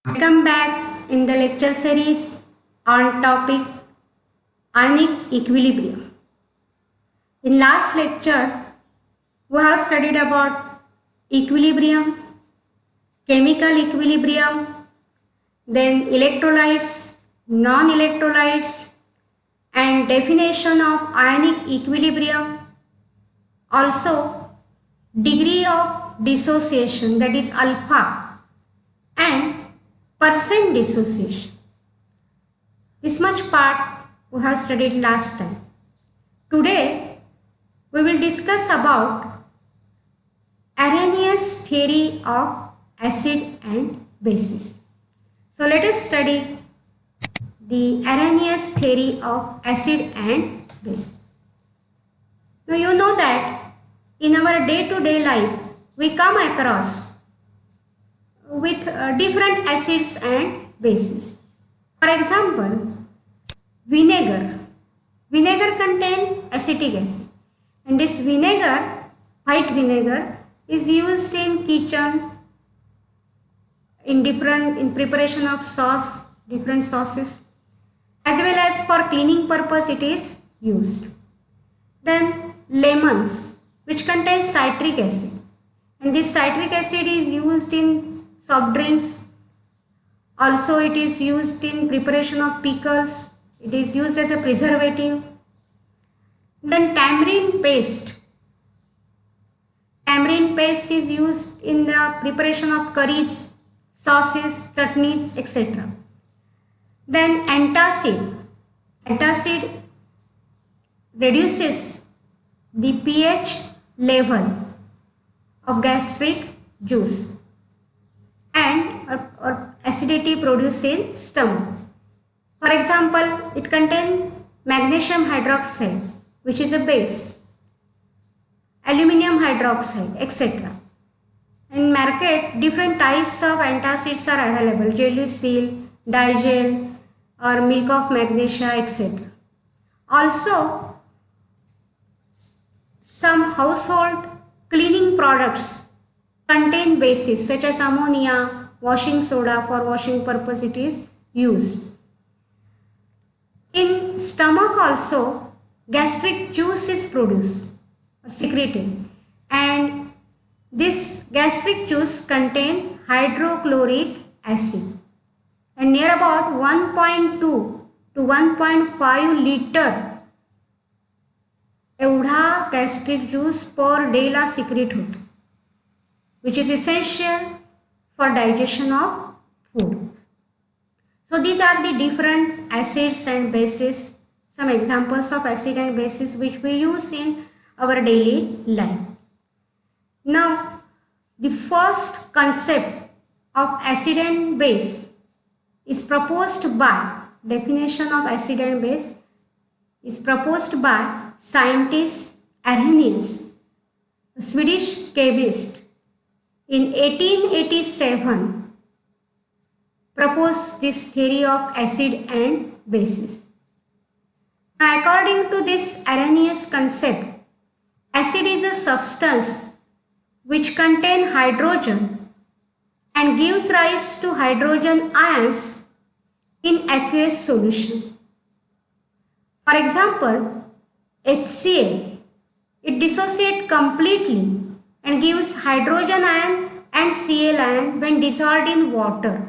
Welcome back in the lecture series on topic ionic equilibrium. In last lecture, we have studied about equilibrium, chemical equilibrium, then electrolytes, non-electrolytes, and definition of ionic equilibrium. Also, degree of dissociation, that is alpha, and percent dissociation. This much part we have studied last time. Today we will discuss about Arrhenius theory of acid and bases. So let us study the Arrhenius theory of acid and bases. Now you know that in our day-to-day life we come across with different acids and bases. For example, vinegar. Vinegar contains acetic acid, and this vinegar, white vinegar, is used in kitchen in preparation of sauce, different sauces, as well as for cleaning purpose it is used. Then lemons, which contains citric acid, and this citric acid is used in soft drinks. Also it is used in preparation of pickles. It is used as a preservative. Then tamarind paste. Tamarind paste is used in the preparation of curries, sauces, chutneys, etc. Then antacid. Antacid reduces the pH level of gastric juice and or acidity produced in stomach. For example, it contains magnesium hydroxide, which is a base, aluminium hydroxide, etc. In market, different types of antacids are available: Gelusil, Digel, or milk of magnesia, etc. Also, some household cleaning products contain bases such as ammonia, washing soda. For washing purpose it is used. In stomach also gastric juice is produced or secreted, and this gastric juice contain hydrochloric acid, and near about 1.2 to 1.5 liter एवढा gastric juice per day ला secrete होतो, which is essential for digestion of food. So these are the different acids and bases, some examples of acid and bases which we use in our daily life. Now the first concept of acid and base is proposed by, definition of acid and base is proposed by scientist Arrhenius, a Swedish chemist, in 1887 proposed this theory of acid and bases. Now, according to this Arrhenius concept, acid is a substance which contains hydrogen and gives rise to hydrogen ions in aqueous solutions. For example, HCl, it dissociates completely and gives hydrogen ion and Cl ion when dissolved in water.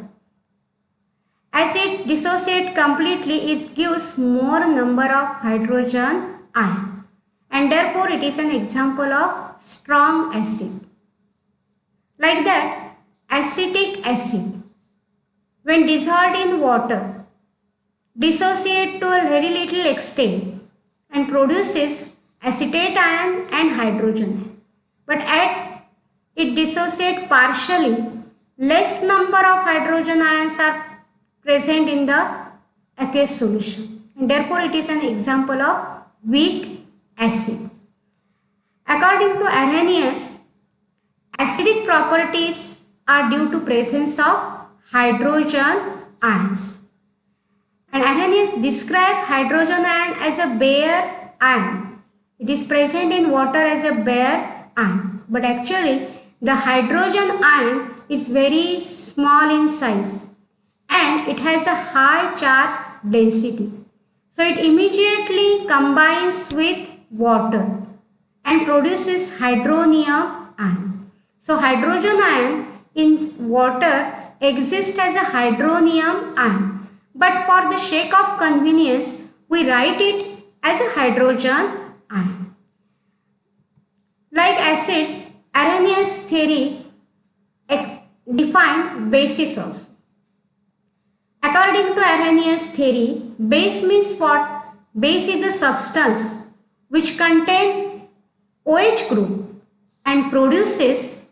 As it dissociates completely, it gives more number of hydrogen ion, and therefore it is an example of strong acid. Like that, acetic acid, when dissolved in water, dissociates to a very little extent and produces acetate ion and hydrogen. But as it dissociates partially, less number of hydrogen ions are present in the aqueous solution, and therefore it is an example of weak acid. According to Arrhenius, acidic properties are due to presence of hydrogen ions. And Arrhenius described hydrogen ion as a bare ion. It is present in water as a bare ion, but actually the hydrogen ion is very small in size. and it has a high charge density. So it immediately combines with water and produces hydronium ion. So hydrogen ion in water exists as a hydronium ion, but for the sake of convenience we write it as a hydrogen ion. Like acids, Arrhenius theory define bases also. According to Arrhenius theory, base means what? Base is a substance which contains OH group and produces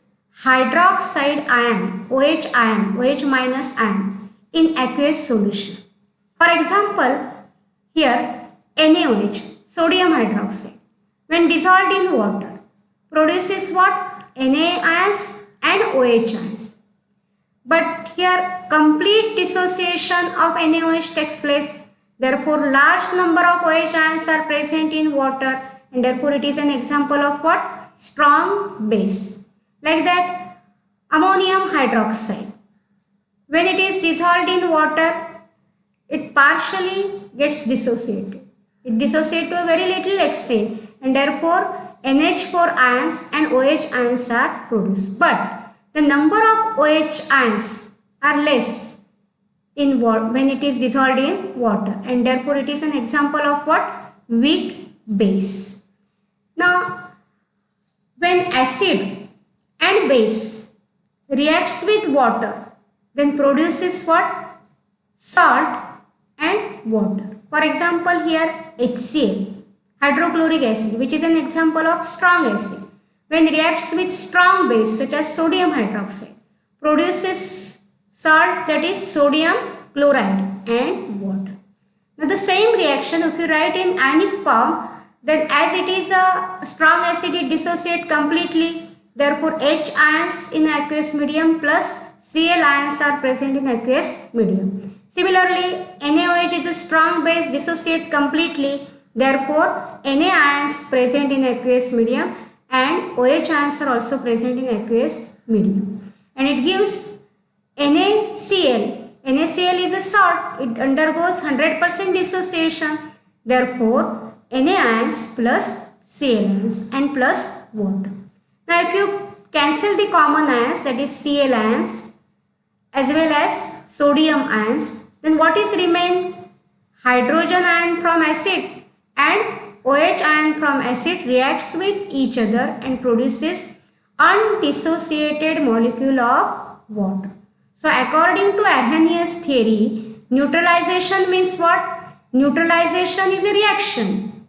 hydroxide ion, OH minus ion in aqueous solution. For example, here NaOH, sodium hydroxide, when dissolved in water, produces what? Na ions and OH ions. But here complete dissociation of NaOH takes place. Therefore, large number of OH ions are present in water, and therefore it is an example of what? Strong base. Like that, ammonium hydroxide. When it is dissolved in water, it partially gets dissociated. It dissociates to a very little extent, and therefore NH4 ions and OH ions are produced. But the number of OH ions are less in when it is dissolved in water, and therefore it is an example of what? Weak base. Now, when acid and base reacts with water, then produces what? Salt and water. For example, here HCl, hydrochloric acid, which is an example of strong acid, when reacts with strong base such as sodium hydroxide, produces salt, that is sodium chloride and water. Now the same reaction if you write in ionic form, then as it is a strong acid, it dissociates completely. Therefore H ions in aqueous medium plus Cl ions are present in aqueous medium. Similarly, NaOH is a strong base, dissociate completely. Therefore, Na ions present in aqueous medium and OH ions are also present in aqueous medium. And it gives NaCl. NaCl is a salt. It undergoes 100% dissociation. Therefore, Na ions plus Cl ions and plus water. Now, if you cancel the common ions, that is Cl ions as well as sodium ions, then what is remain? Hydrogen ion from acid and OH ion from acid reacts with each other and produces undissociated molecule of water. So according to Arrhenius theory, neutralization means what? Neutralization is a reaction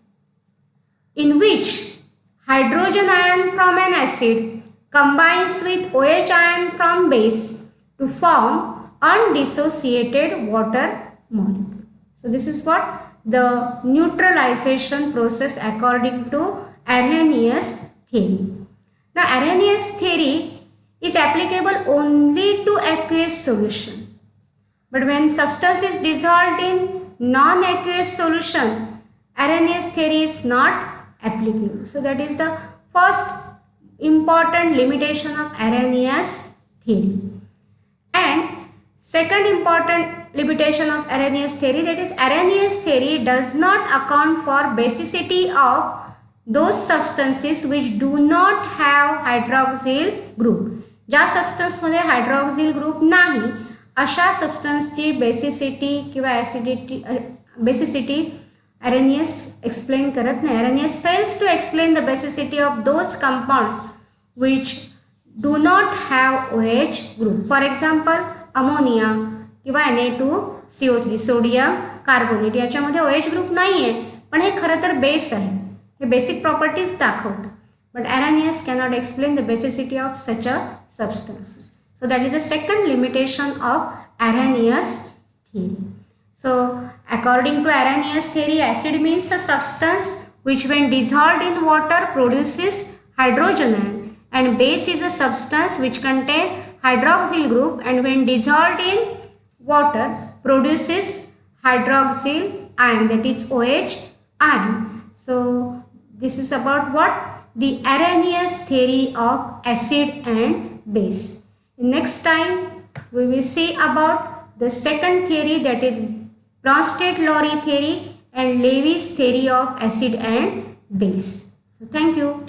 in which hydrogen ion from an acid combines with OH ion from base to form undissociated water molecule. So this is what? The neutralization process according to Arrhenius theory. Now Arrhenius theory is applicable only to aqueous solutions. But when substance is dissolved in non-aqueous solution, Arrhenius theory is not applicable. So that is the first important limitation of Arrhenius theory. And second important limitation of Arrhenius theory, that is Arrhenius theory does not account for basicity of those substances which do not have hydroxyl group. ज्या substance मध्ये hydroxyl group नाही अशा सबस्टन्सची basicity किंवा acidity basicity Arrhenius explain करत नाही. Arrhenius fails to explain the basicity of those compounds which do not have OH group. For example, ammonia किंवा Na2CO3 sodium carbonate याच्यामध्ये OH group नाही आहे, पण हे खरं तर बेस आहे. हे बेसिक प्रॉपर्टीज दाखवतात. But Arrhenius cannot explain the basicity of such a substances. So that is the second limitation of Arrhenius theory. So according to Arrhenius theory, acid means a substance which when dissolved in water produces hydrogen ion, and base is a substance which contains hydroxyl group and when dissolved in water produces hydroxyl ion, that is OH ion. So this is about what? The Arrhenius theory of acid and base. Next time we will see about the second theory, that is Bronsted-Lowry theory and Levy's theory of acid and base. So thank you.